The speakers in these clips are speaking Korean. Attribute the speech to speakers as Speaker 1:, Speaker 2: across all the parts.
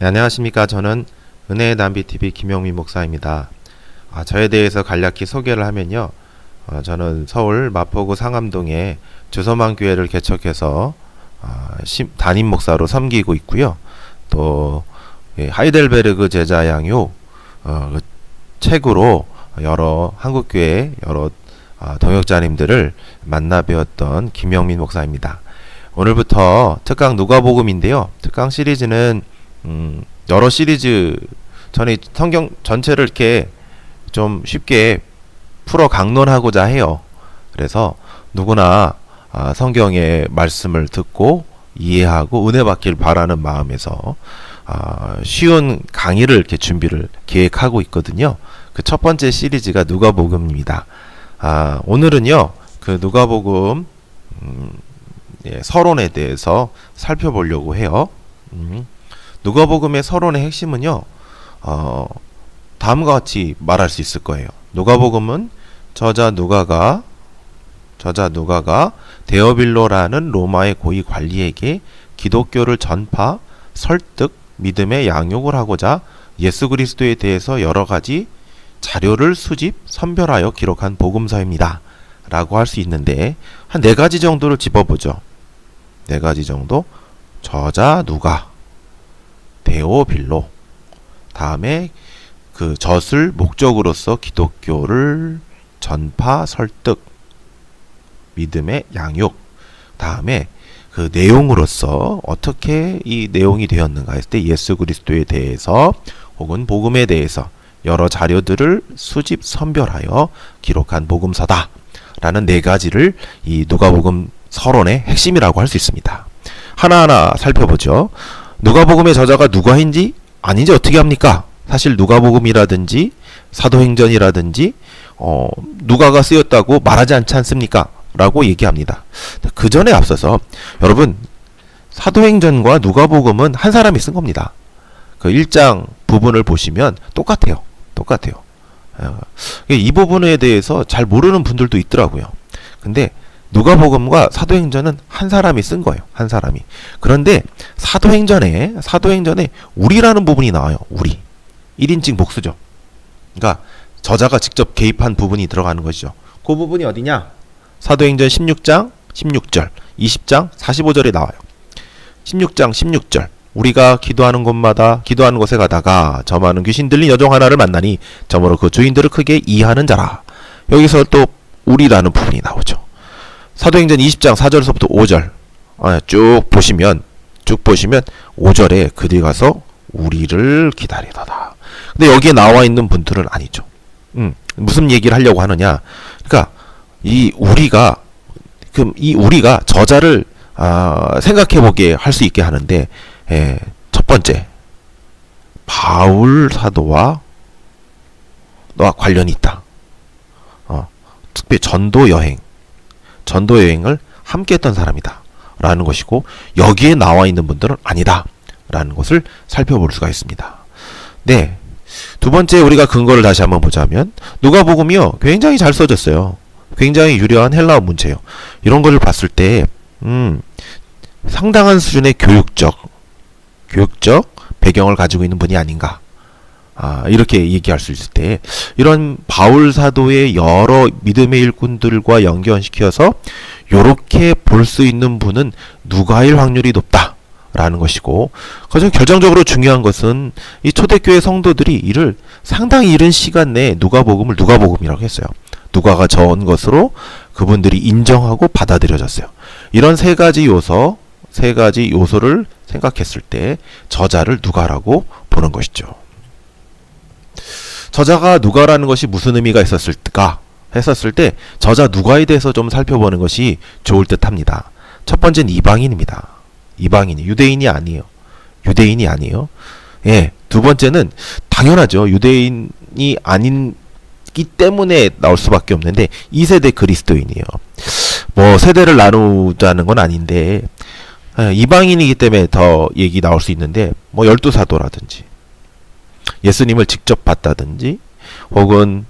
Speaker 1: 네, 안녕하십니까. 저는 은혜의 담비TV 김용민 목사입니다. 저에 대해서 간략히 소개를 하면요. 저는 서울 마포구 상암동에 주서만 교회를 개척해서 담임 목사로 섬기고 있고요. 또 하이델베르그 제자 양육 그 책으로 여러 한국교회 여러 동역자님들을 만나 배웠던 김용민 목사입니다. 오늘부터 특강 누가복음인데요. 특강 시리즈는 여러 시리즈 전에 성경 전체를 이렇게 좀 쉽게 풀어 강론하고자 해요. 그래서 누구나 성경의 말씀을 듣고 이해하고 은혜 받길 바라는 마음에서 쉬운 강의를 이렇게 준비를 계획하고 있거든요. 그 첫 번째 시리즈가 누가복음입니다. 오늘은요, 그 누가복음 서론에 대해서 살펴보려고 해요. 누가복음의 서론의 핵심은요, 다음과 같이 말할 수 있을 거예요. 누가복음은 저자 누가가 데오빌로라는 로마의 고위 관리에게 기독교를 전파, 설득, 믿음의 양육을 하고자 예수 그리스도에 대해서 여러 가지 자료를 수집, 선별하여 기록한 복음서입니다. 라고 할 수 있는데, 한 4가지 정도를 짚어보죠. 4가지 정도. 저자 누가, 데오빌로, 다음에 그 젖을 목적으로서 기독교를 전파, 설득, 믿음의 양육, 다음에 그 내용으로서 어떻게 이 내용이 되었는가 했을 때 예수 그리스도에 대해서 혹은 복음에 대해서 여러 자료들을 수집 선별하여 기록한 복음서다 라는 4가지를 이 누가복음 서론의 핵심이라고 할 수 있습니다. 하나하나 살펴보죠. 누가복음의 저자가 누가인지 아닌지 어떻게 합니까? 사실 누가복음이라든지 사도행전이라든지 누가가 쓰였다고 말하지 않지 않습니까? 라고 얘기합니다. 그 전에 앞서서 여러분, 사도행전과 누가복음은 한 사람이 쓴 겁니다. 그 1장 부분을 보시면 똑같아요. 이 부분에 대해서 잘 모르는 분들도 있더라고요. 근데 누가복음과 사도행전은 한 사람이 쓴 거예요. 한 사람이. 그런데 사도행전에 우리라는 부분이 나와요. 우리. 1인칭 복수죠. 그러니까 저자가 직접 개입한 부분이 들어가는 것이죠. 그 부분이 어디냐? 사도행전 16장 16절, 20장 45절에 나와요. 16장 16절. 우리가 기도하는 곳에 가다가 저 많은 귀신 들린 여종 하나를 만나니 저모로 그 주인들을 크게 이해하는 자라. 여기서 또 우리라는 부분이 나오죠. 사도행전 20장 4절에서부터 5절 쭉 보시면 5절에 그들이 가서 우리를 기다리다다. 근데 여기에 나와 있는 분들은 아니죠. 무슨 얘기를 하려고 하느냐? 그러니까 이 우리가 저자를 생각해보게 할 수 있게 하는데, 첫 번째, 바울 사도와 관련이 있다. 특히 전도 여행을 함께 했던 사람이다 라는 것이고, 여기에 나와 있는 분들은 아니다 라는 것을 살펴볼 수가 있습니다. 네, 두 번째 우리가 근거를 다시 한번 보자면 누가복음이요, 굉장히 잘 써졌어요. 굉장히 유려한 헬라어 문체예요. 이런 걸 봤을 때 상당한 수준의 교육적 배경을 가지고 있는 분이 아닌가, 이렇게 얘기할 수 있을 때, 이런 바울 사도의 여러 믿음의 일꾼들과 연결시켜서 요렇게 볼 수 있는 분은 누가일 확률이 높다 라는 것이고, 가장 결정적으로 중요한 것은 이 초대교회 성도들이 이를 상당히 이른 시간 내에 누가복음을 누가복음이라고 했어요. 누가가 적은 것으로 그분들이 인정하고 받아들여졌어요. 이런 3가지 요소를 생각했을 때 저자를 누가라고 보는 것이죠. 저자가 누가라는 것이 무슨 의미가 있었을까 했었을 때 저자 누가에 대해서 좀 살펴보는 것이 좋을 듯 합니다. 첫 번째는 이방인입니다. 유대인이 아니에요. 예, 두 번째는 당연하죠. 유대인이 아닌 기 때문에 나올 수밖에 없는데 2세대 그리스도인이에요. 뭐 세대를 나누자는 건 아닌데 이방인이기 때문에 더 얘기 나올 수 있는데, 뭐 12사도라든지 예수님을 직접 봤다든지 혹은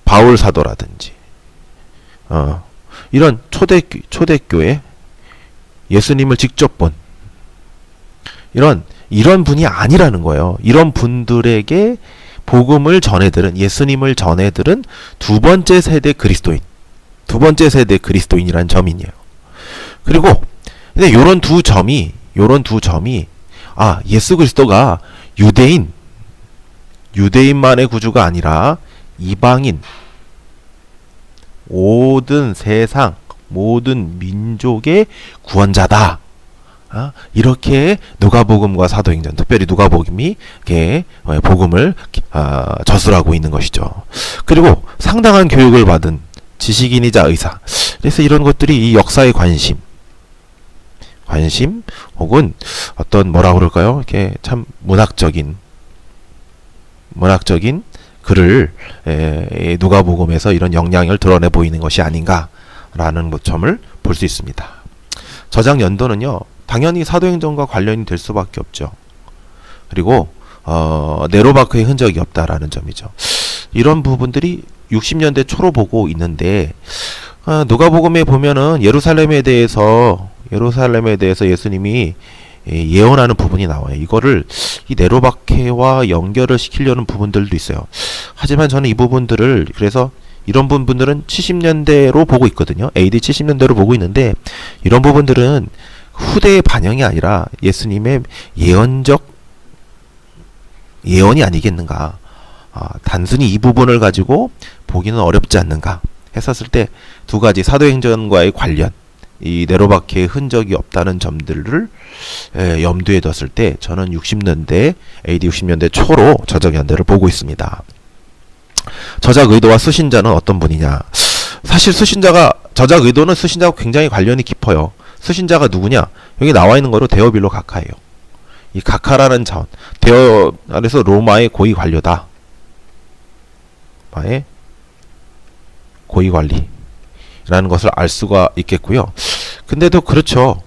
Speaker 1: 바울 사도라든지 이런 초대교회 예수님을 직접 본 이런 이런 분이 아니라는 거예요. 이런 분들에게 복음을 전해들은, 예수님을 전해들은 두 번째 세대 그리스도인이라는 점이에요. 그리고 근데 요런 두 점이 예수 그리스도가 유대인만의 구주가 아니라 이방인, 모든 세상, 모든 민족의 구원자다. 이렇게 누가복음과 사도행전, 특별히 누가복음이 복음을 저술하고 있는 것이죠. 그리고 상당한 교육을 받은 지식인이자 의사. 그래서 이런 것들이 이 역사의 관심 혹은 어떤 이렇게 참 문학적인 글을 누가복음에서 이런 영향을 드러내 보이는 것이 아닌가라는 점을 볼 수 있습니다. 저작 연도는요, 당연히 사도행전과 관련이 될 수밖에 없죠. 그리고 네로마크의 흔적이 없다라는 점이죠. 이런 부분들이 60년대 초로 보고 있는데, 누가복음에 보면은 예루살렘에 대해서 예수님이 예언하는 부분이 나와요. 이거를 이 네로마크와 연결을 시키려는 부분들도 있어요. 하지만 저는 이 부분들을, 그래서 이런 부분들은 70년대로 보고 있거든요. AD 70년대로 보고 있는데, 이런 부분들은 후대의 반영이 아니라 예수님의 예언이 아니겠는가. 단순히 이 부분을 가지고 보기는 어렵지 않는가 했었을 때, 두 가지 사도행전과의 관련, 이 네로마크의 흔적이 없다는 점들을 염두에 뒀을 때, 저는 AD 60년대 초로 저작 연대를 보고 있습니다. 저작 의도와 수신자는 어떤 분이냐? 사실 저작 의도는 수신자가 굉장히 관련이 깊어요. 수신자가 누구냐? 여기 나와 있는 거로 데오빌로 가카예요. 이 가카라는 자원, 그래서 로마의 고위 관료다. 로마의 고위 관리라는 것을 알 수가 있겠고요. 근데도 그렇죠.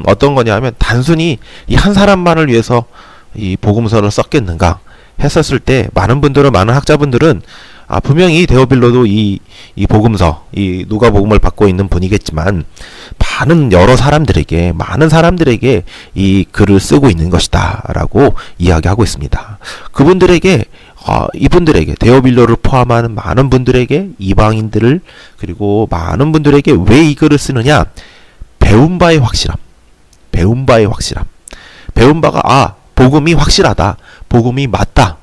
Speaker 1: 어떤 거냐 하면, 단순히 이 한 사람만을 위해서 이 복음서를 썼겠는가 했었을 때, 많은 학자분들은 분명히 데오빌로도 이 복음서, 이 누가복음을 받고 있는 분이겠지만, 많은 사람들에게 이 글을 쓰고 있는 것이다라고 이야기하고 있습니다. 이분들에게 데오빌로를 포함하는 많은 분들에게, 이방인들을, 그리고 많은 분들에게 왜 이 글을 쓰느냐? 배운 바의 확실함. 배운 바가 복음이 확실하다. 복음이 맞다.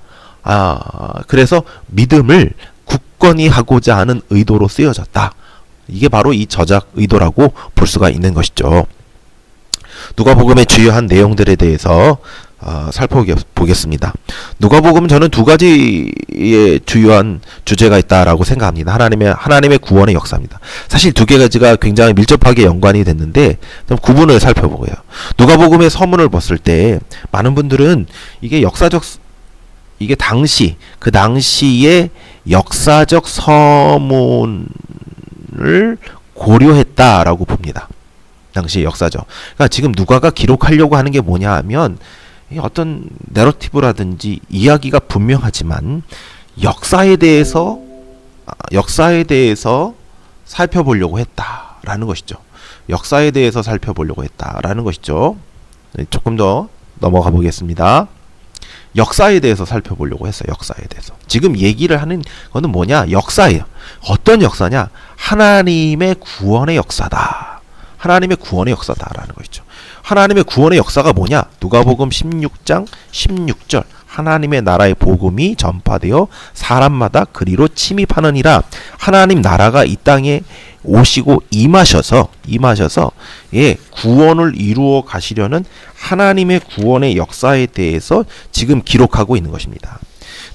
Speaker 1: 그래서 믿음을 굳건히 하고자 하는 의도로 쓰여졌다. 이게 바로 이 저작 의도라고 볼 수가 있는 것이죠. 누가복음의 주요한 내용들에 대해서 살펴보겠습니다. 누가복음은 저는 두 가지의 주요한 주제가 있다라고 생각합니다. 하나님의 구원의 역사입니다. 사실 두 가지가 굉장히 밀접하게 연관이 됐는데, 좀 구분을 살펴보고요. 누가복음의 서문을 봤을 때 많은 분들은 이게 그 당시의 역사적 서문을 고려했다라고 봅니다. 당시의 역사적. 그러니까 지금 누가가 기록하려고 하는 게 뭐냐 하면, 어떤 내러티브라든지 이야기가 분명하지만 역사에 대해서 살펴보려고 했다라는 것이죠. 조금 더 넘어가 보겠습니다. 역사에 대해서 살펴보려고 했어요. 역사에 대해서. 지금 얘기를 하는 거는 뭐냐? 역사예요. 어떤 역사냐? 하나님의 구원의 역사다. 하나님의 구원의 역사다라는 것이죠. 하나님의 구원의 역사가 뭐냐? 누가복음 16장 16절. 하나님의 나라의 복음이 전파되어 사람마다 그리로 침입하느니라. 하나님 나라가 이 땅에 오시고 임하셔서 구원을 이루어 가시려는 하나님의 구원의 역사에 대해서 지금 기록하고 있는 것입니다.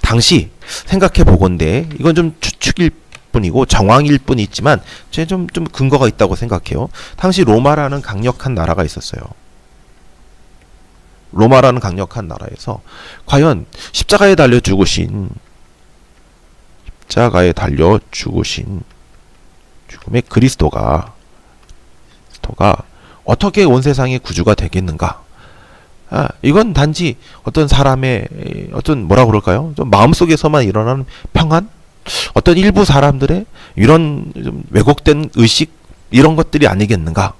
Speaker 1: 당시 생각해 보건대, 이건 좀 추측일 뿐이고 정황일 뿐이지만 좀 근거가 있다고 생각해요. 당시 로마라는 강력한 나라가 있었어요. 로마라는 강력한 나라에서 과연 십자가에 달려 죽으신 죽음의 그리스도가 어떻게 온 세상의 구주가 되겠는가? 이건 단지 어떤 사람의 좀 마음속에서만 일어나는 평안? 어떤 일부 사람들의 이런 좀 왜곡된 의식, 이런 것들이 아니겠는가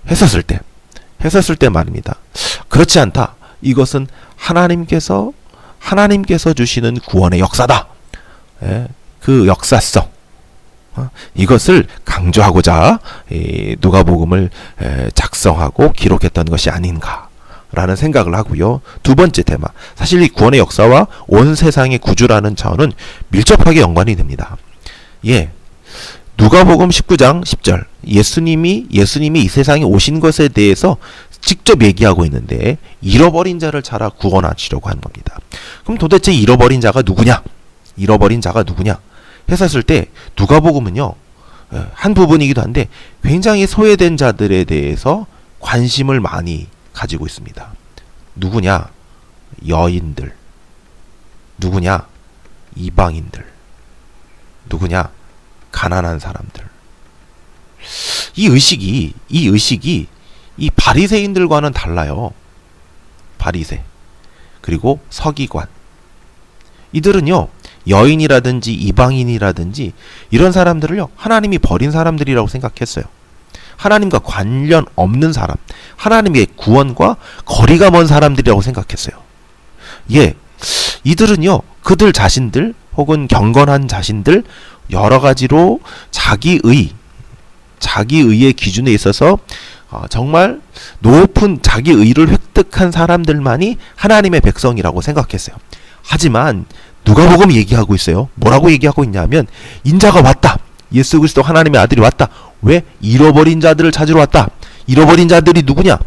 Speaker 1: 했었을 때 말입니다. 그렇지 않다. 이것은 하나님께서 주시는 구원의 역사다. 예, 그 역사성, 이것을 강조하고자 누가복음을 작성하고 기록했던 것이 아닌가라는 생각을 하고요. 두 번째 테마, 사실 이 구원의 역사와 온 세상의 구주라는 차원은 밀접하게 연관이 됩니다. 예, 누가복음 19장 10절, 예수님이 이 세상에 오신 것에 대해서 직접 얘기하고 있는데 잃어버린 자를 찾아 구원하시려고 하는 겁니다. 그럼 도대체 잃어버린 자가 누구냐? 했었을 때 누가복음은요, 한 부분이기도 한데 굉장히 소외된 자들에 대해서 관심을 많이 가지고 있습니다. 누구냐? 여인들. 누구냐? 이방인들. 누구냐? 가난한 사람들. 이 의식이 이 바리새인들과는 달라요. 바리새. 그리고 서기관. 이들은요, 여인이라든지 이방인이라든지 이런 사람들을요, 하나님이 버린 사람들이라고 생각했어요. 하나님과 관련 없는 사람, 하나님의 구원과 거리가 먼 사람들이라고 생각했어요. 예, 이들은요, 그들 자신들 혹은 경건한 자신들 여러 가지로 자기의의 기준에 있어서 정말 높은 자기의를 획득한 사람들만이 하나님의 백성이라고 생각했어요. 하지만 누가복음 얘기하고 있어요. 뭐라고 얘기하고 있냐면 인자가 왔다. 예수 그리스도 하나님의 아들이 왔다. 왜? 잃어버린 자들을 찾으러 왔다. 잃어버린 자들이 누구냐?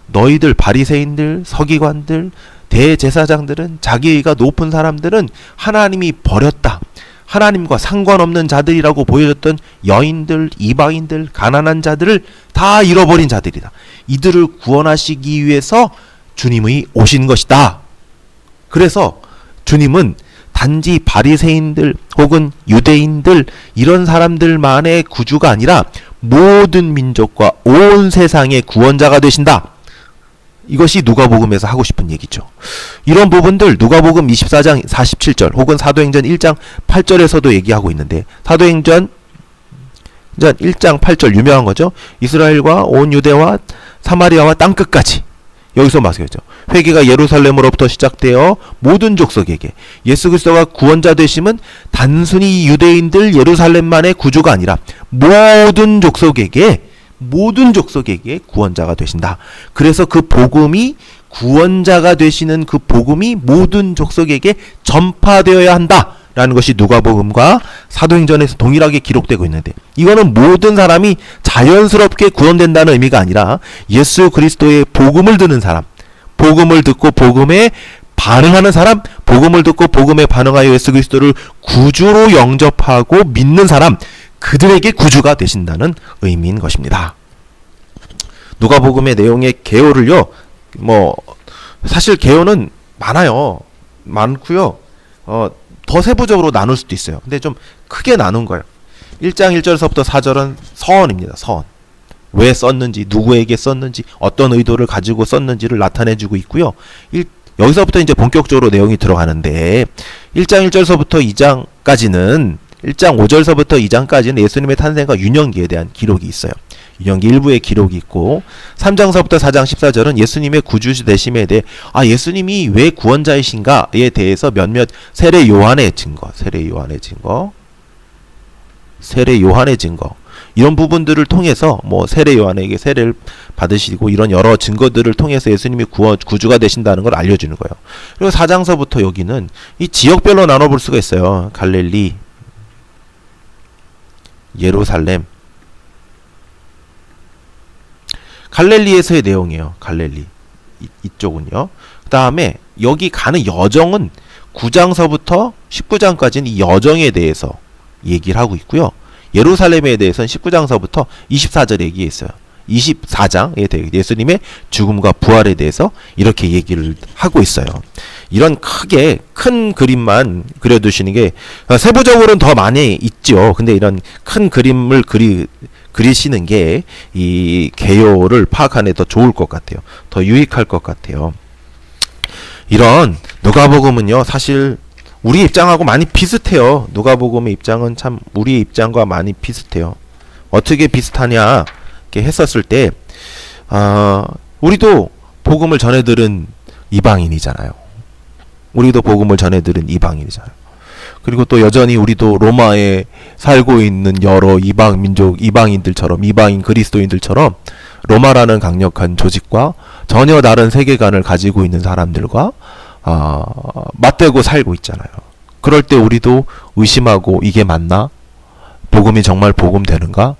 Speaker 1: 너희들 바리새인들, 서기관들, 대제사장들은, 자기의가 높은 사람들은 하나님이 버렸다. 하나님과 상관없는 자들이라고 보여줬던 여인들, 이방인들, 가난한 자들을 다 잃어버린 자들이다. 이들을 구원하시기 위해서 주님이 오신 것이다. 그래서 주님은 단지 바리새인들 혹은 유대인들 이런 사람들만의 구주가 아니라 모든 민족과 온 세상의 구원자가 되신다. 이것이 누가복음에서 하고 싶은 얘기죠. 이런 부분들 누가복음 24장 47절 혹은 사도행전 1장 8절에서도 얘기하고 있는데, 사도행전 1장 8절 유명한 거죠. 이스라엘과 온 유대와 사마리아와 땅끝까지, 여기서 말씀하죠. 회개가 예루살렘으로부터 시작되어 모든 족속에게 예수 그리스도가 구원자 되심은 단순히 유대인들 예루살렘만의 구주가 아니라 모든 족속에게 구원자가 되신다. 그래서 그 복음이, 구원자가 되시는 그 복음이 모든 족속에게 전파되어야 한다 라는 것이 누가복음과 사도행전에서 동일하게 기록되고 있는데, 이거는 모든 사람이 자연스럽게 구원된다는 의미가 아니라 예수 그리스도의 복음을 듣는 사람, 복음을 듣고 복음에 반응하는 사람, 복음을 듣고 복음에 반응하여 예수 그리스도를 구주로 영접하고 믿는 사람, 그들에게 구주가 되신다는 의미인 것입니다. 누가복음의 내용의 개요를요, 사실 개요는 많고요. 더 세부적으로 나눌 수도 있어요. 근데 좀 크게 나눈 거예요. 1장 1절서부터 4절은 서원입니다. 서원. 왜 썼는지, 누구에게 썼는지, 어떤 의도를 가지고 썼는지를 나타내주고 있고요. 여기서부터 이제 본격적으로 내용이 들어가는데, 1장 1절서부터 2장까지는 1장 5절서부터 2장까지는 예수님의 탄생과 유년기에 대한 기록이 있어요. 유년기 일부의 기록이 있고, 3장서부터 4장 14절은 예수님의 구주 되심에 대해, 예수님이 왜 구원자이신가에 대해서 몇몇 세례 요한의 증거, 이런 부분들을 통해서 세례 요한에게 세례를 받으시고 이런 여러 증거들을 통해서 예수님이 구주가 되신다는 걸 알려주는 거예요. 그리고 4장서부터 여기는 이 지역별로 나눠볼 수가 있어요. 갈릴리, 예루살렘, 갈릴리에서의 내용이에요. 갈릴리 이쪽은요. 그 다음에 여기 가는 여정은 9장서부터 19장까지는 이 여정에 대해서 얘기를 하고 있고요. 예루살렘에 대해서는 19장서부터 24절 얘기했어요. 24장에 대해 예수님의 죽음과 부활에 대해서 이렇게 얘기를 하고 있어요. 이런 큰 그림만 그려두시는 게, 세부적으로는 더 많이 있죠. 근데 이런 큰 그림을 그리시는 게 이 개요를 파악하는 데 더 좋을 것 같아요. 더 유익할 것 같아요. 이런 누가복음은요, 사실 우리 입장하고 많이 비슷해요. 누가복음의 입장은 참 우리의 입장과 많이 비슷해요. 어떻게 비슷하냐 이렇게 했었을 때, 우리도 복음을 전해 들은 이방인이잖아요. 우리도 복음을 전해들은 이방인이잖아요. 그리고 또 여전히 우리도 로마에 살고 있는 여러 이방 민족, 이방인들처럼, 이방인 그리스도인들처럼 로마라는 강력한 조직과 전혀 다른 세계관을 가지고 있는 사람들과 맞대고 살고 있잖아요. 그럴 때 우리도 의심하고 이게 맞나? 복음이 정말 복음 되는가?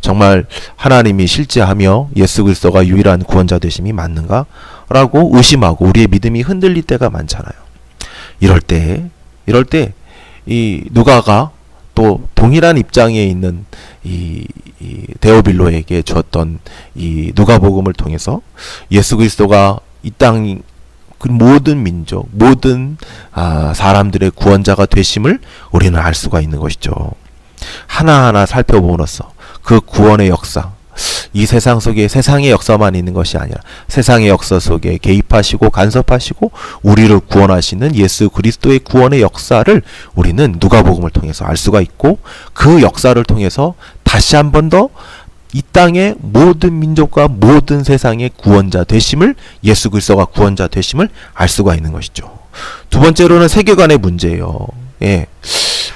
Speaker 1: 정말 하나님이 실제하며 예수 그리스도가 유일한 구원자 되심이 맞는가? 라고 의심하고 우리의 믿음이 흔들릴 때가 많잖아요. 이럴 때 이 누가가 또 동일한 입장에 있는 이 데오빌로에게 주었던 이 누가복음을 통해서 예수 그리스도가 이 땅 그 모든 민족, 모든 사람들의 구원자가 되심을 우리는 알 수가 있는 것이죠. 하나하나 살펴봄으로써 그 구원의 역사, 이 세상 속에 세상의 역사만 있는 것이 아니라 세상의 역사 속에 개입하시고 간섭하시고 우리를 구원하시는 예수 그리스도의 구원의 역사를 우리는 누가복음을 통해서 알 수가 있고, 그 역사를 통해서 다시 한 번 더 이 땅의 모든 민족과 모든 세상의 구원자 되심을, 예수 그리스도가 구원자 되심을 알 수가 있는 것이죠. 두 번째로는 세계관의 문제예요. 예.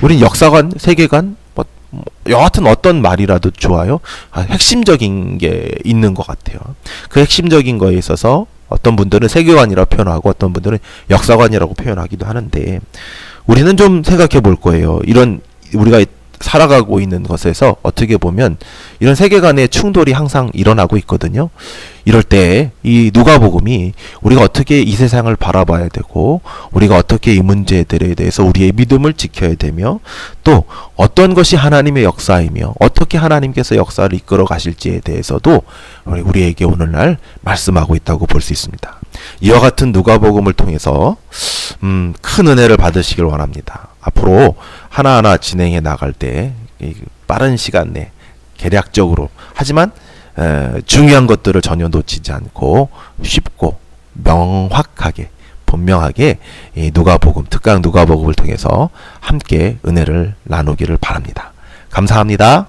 Speaker 1: 우린 역사관, 세계관, 여하튼 어떤 말이라도 좋아요. 핵심적인 게 있는 것 같아요. 그 핵심적인 거에 있어서 어떤 분들은 세계관이라고 표현하고 어떤 분들은 역사관이라고 표현하기도 하는데, 우리는 좀 생각해 볼 거예요. 이런 우리가 살아가고 있는 것에서 어떻게 보면 이런 세계관의 충돌이 항상 일어나고 있거든요. 이럴 때 이 누가복음이 우리가 어떻게 이 세상을 바라봐야 되고, 우리가 어떻게 이 문제들에 대해서 우리의 믿음을 지켜야 되며, 또 어떤 것이 하나님의 역사이며 어떻게 하나님께서 역사를 이끌어 가실지에 대해서도 우리에게 오늘날 말씀하고 있다고 볼 수 있습니다. 이와 같은 누가복음을 통해서 큰 은혜를 받으시길 원합니다. 앞으로 하나하나 진행해 나갈 때 빠른 시간 내 계략적으로, 하지만 중요한 것들을 전혀 놓치지 않고 쉽고 명확하게 분명하게 이 누가복음, 특강 누가복음을 통해서 함께 은혜를 나누기를 바랍니다. 감사합니다.